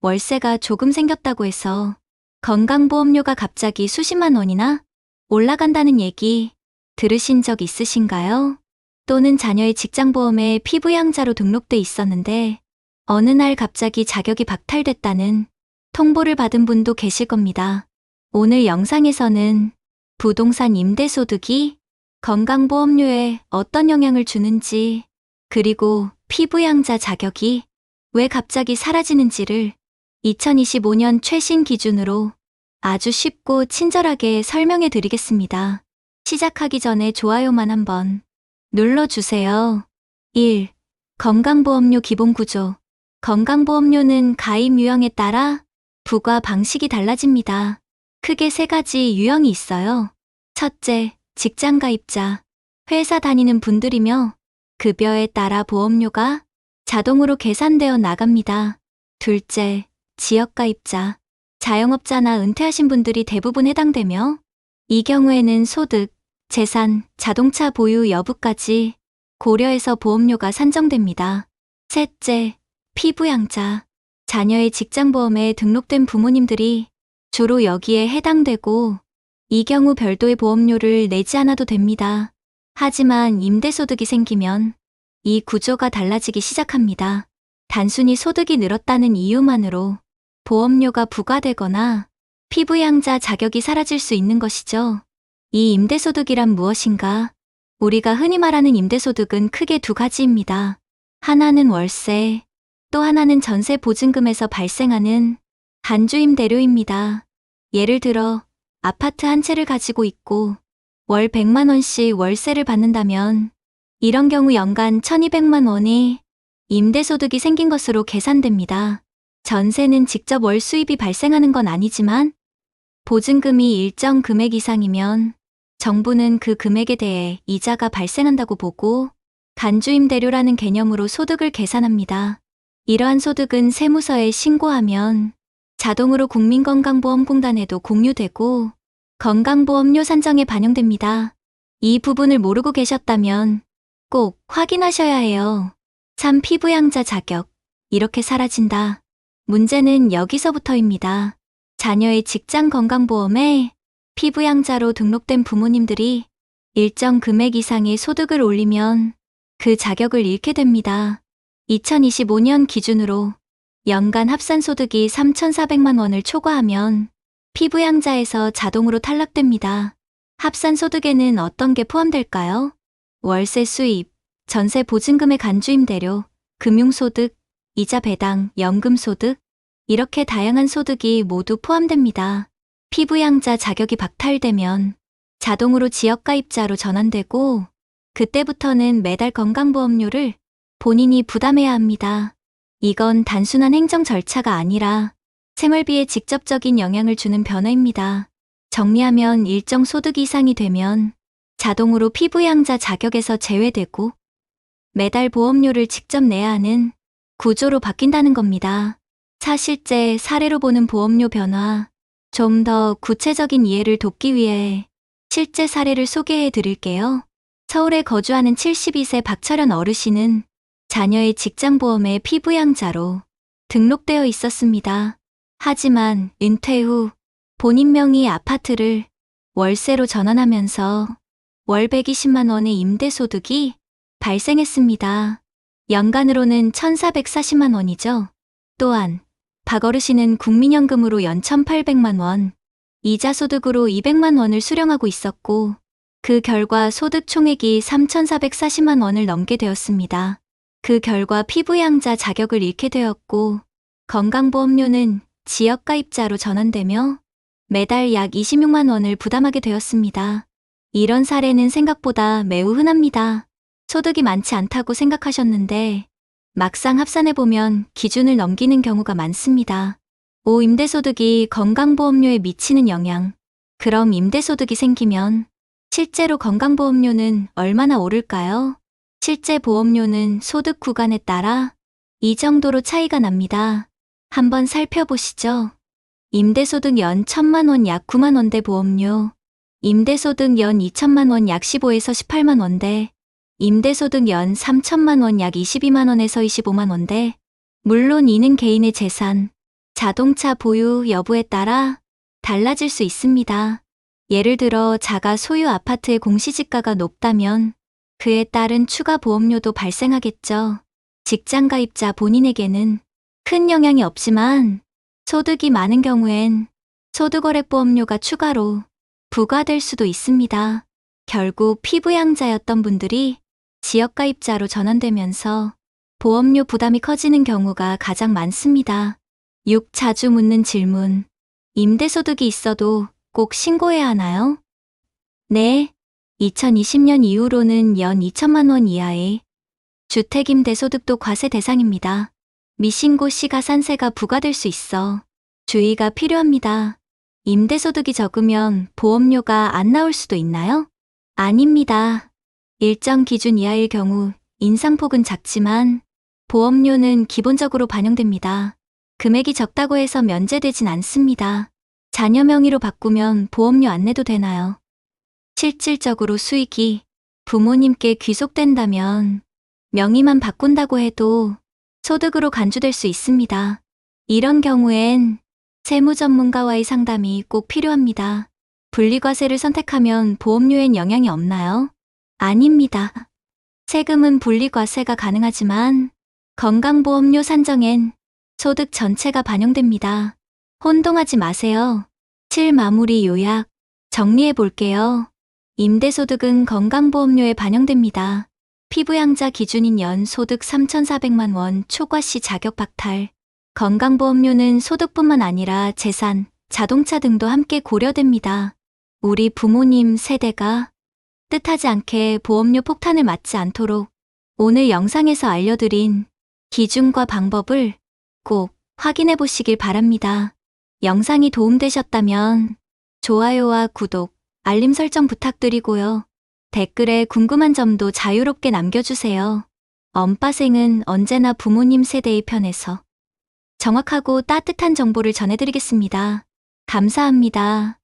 월세가 조금 생겼다고 해서 건강보험료가 갑자기 수십만 원이나 올라간다는 얘기 들으신 적 있으신가요? 또는 자녀의 직장보험에 피부양자로 등록돼 있었는데 어느 날 갑자기 자격이 박탈됐다는 통보를 받은 분도 계실 겁니다. 오늘 영상에서는 부동산 임대소득이 건강보험료에 어떤 영향을 주는지, 그리고 피부양자 자격이 왜 갑자기 사라지는지를 2025년 최신 기준으로 아주 쉽고 친절하게 설명해 드리겠습니다. 시작하기 전에 좋아요만 한번 눌러주세요. 1. 건강보험료 기본구조. 건강보험료는 가입 유형에 따라 부과 방식이 달라집니다. 크게 세 가지 유형이 있어요. 첫째, 직장가입자. 회사 다니는 분들이며 급여에 따라 보험료가 자동으로 계산되어 나갑니다. 둘째, 지역가입자. 자영업자나 은퇴하신 분들이 대부분 해당되며 이 경우에는 소득, 재산, 자동차 보유 여부까지 고려해서 보험료가 산정됩니다. 셋째, 피부양자. 자녀의 직장보험에 등록된 부모님들이 주로 여기에 해당되고 이 경우 별도의 보험료를 내지 않아도 됩니다. 하지만 임대소득이 생기면 이 구조가 달라지기 시작합니다. 단순히 소득이 늘었다는 이유만으로 보험료가 부과되거나 피부양자 자격이 사라질 수 있는 것이죠. 이 임대소득이란 무엇인가? 우리가 흔히 말하는 임대소득은 크게 두 가지입니다. 하나는 월세, 또 하나는 전세 보증금에서 발생하는 반주임대료입니다. 예를 들어 아파트 한 채를 가지고 있고 월 100만 원씩 월세를 받는다면 이런 경우 연간 1200만 원의 임대소득이 생긴 것으로 계산됩니다. 전세는 직접 월 수입이 발생하는 건 아니지만 보증금이 일정 금액 이상이면 정부는 그 금액에 대해 이자가 발생한다고 보고 간주임대료라는 개념으로 소득을 계산합니다. 이러한 소득은 세무서에 신고하면 자동으로 국민건강보험공단에도 공유되고 건강보험료 산정에 반영됩니다. 이 부분을 모르고 계셨다면 꼭 확인하셔야 해요. 3. 피부양자 자격. 이렇게 사라진다. 문제는 여기서부터입니다. 자녀의 직장건강보험에 피부양자로 등록된 부모님들이 일정 금액 이상의 소득을 올리면 그 자격을 잃게 됩니다. 2025년 기준으로 연간 합산소득이 3,400만 원을 초과하면 피부양자에서 자동으로 탈락됩니다. 합산소득에는 어떤 게 포함될까요? 월세 수입, 전세 보증금의 간주임대료, 금융소득, 이자 배당, 연금소득, 이렇게 다양한 소득이 모두 포함됩니다. 피부양자 자격이 박탈되면 자동으로 지역가입자로 전환되고 그때부터는 매달 건강보험료를 본인이 부담해야 합니다. 이건 단순한 행정 절차가 아니라 생활비에 직접적인 영향을 주는 변화입니다. 정리하면 일정 소득 이상이 되면 자동으로 피부양자 자격에서 제외되고 매달 보험료를 직접 내야 하는 구조로 바뀐다는 겁니다. 사실제 사례로 보는 보험료 변화, 좀 더 구체적인 이해를 돕기 위해 실제 사례를 소개해 드릴게요. 서울에 거주하는 72세 박철현 어르신은 자녀의 직장보험에 피부양자로 등록되어 있었습니다. 하지만 은퇴 후 본인 명의 아파트를 월세로 전환하면서 월 120만 원의 임대소득이 발생했습니다. 연간으로는 1,440만 원이죠. 또한 박 어르신은 국민연금으로 연 1,800만 원, 이자 소득으로 200만 원을 수령하고 있었고 그 결과 소득 총액이 3,440만 원을 넘게 되었습니다. 그 결과 피부양자 자격을 잃게 되었고 건강보험료는 지역가입자로 전환되며 매달 약 26만 원을 부담하게 되었습니다. 이런 사례는 생각보다 매우 흔합니다. 소득이 많지 않다고 생각하셨는데 막상 합산해보면 기준을 넘기는 경우가 많습니다. 5. 임대소득이 건강보험료에 미치는 영향. 그럼 임대소득이 생기면 실제로 건강보험료는 얼마나 오를까요? 실제 보험료는 소득 구간에 따라 이 정도로 차이가 납니다. 한번 살펴보시죠. 임대소득 연 1,000만 원 약 9만 원대 보험료, 임대소득 연 2천만 원 약 15에서 18만 원대, 임대소득 연 3천만 원 약 22만 원에서 25만 원대. 물론 이는 개인의 재산, 자동차 보유 여부에 따라 달라질 수 있습니다. 예를 들어 자가 소유 아파트의 공시지가가 높다면 그에 따른 추가 보험료도 발생하겠죠. 직장 가입자 본인에게는 큰 영향이 없지만 소득이 많은 경우엔 소득월액보험료가 추가로 부과될 수도 있습니다. 결국 피부양자였던 분들이 지역가입자로 전환되면서 보험료 부담이 커지는 경우가 가장 많습니다. 6. 자주 묻는 질문. 임대소득이 있어도 꼭 신고해야 하나요? 네. 2020년 이후로는 연 2천만 원 이하의 주택임대소득도 과세 대상입니다. 미신고 시 가산세가 부과될 수 있어 주의가 필요합니다. 임대소득이 적으면 보험료가 안 나올 수도 있나요? 아닙니다. 일정 기준 이하일 경우 인상폭은 작지만 보험료는 기본적으로 반영됩니다. 금액이 적다고 해서 면제되진 않습니다. 자녀 명의로 바꾸면 보험료 안 내도 되나요? 실질적으로 수익이 부모님께 귀속된다면 명의만 바꾼다고 해도 소득으로 간주될 수 있습니다. 이런 경우엔 세무 전문가와의 상담이 꼭 필요합니다. 분리과세를 선택하면 보험료엔 영향이 없나요? 아닙니다. 세금은 분리과세가 가능하지만 건강보험료 산정엔 소득 전체가 반영됩니다. 혼동하지 마세요. 7. 마무리 요약. 정리해 볼게요. 임대소득은 건강보험료에 반영됩니다. 피부양자 기준인 연 소득 3,400만 원 초과 시 자격 박탈. 건강보험료는 소득뿐만 아니라 재산, 자동차 등도 함께 고려됩니다. 우리 부모님 세대가 뜻하지 않게 보험료 폭탄을 맞지 않도록 오늘 영상에서 알려드린 기준과 방법을 꼭 확인해 보시길 바랍니다. 영상이 도움되셨다면 좋아요와 구독, 알림 설정 부탁드리고요. 댓글에 궁금한 점도 자유롭게 남겨주세요. 엄빠생은 언제나 부모님 세대의 편에서 정확하고 따뜻한 정보를 전해드리겠습니다. 감사합니다.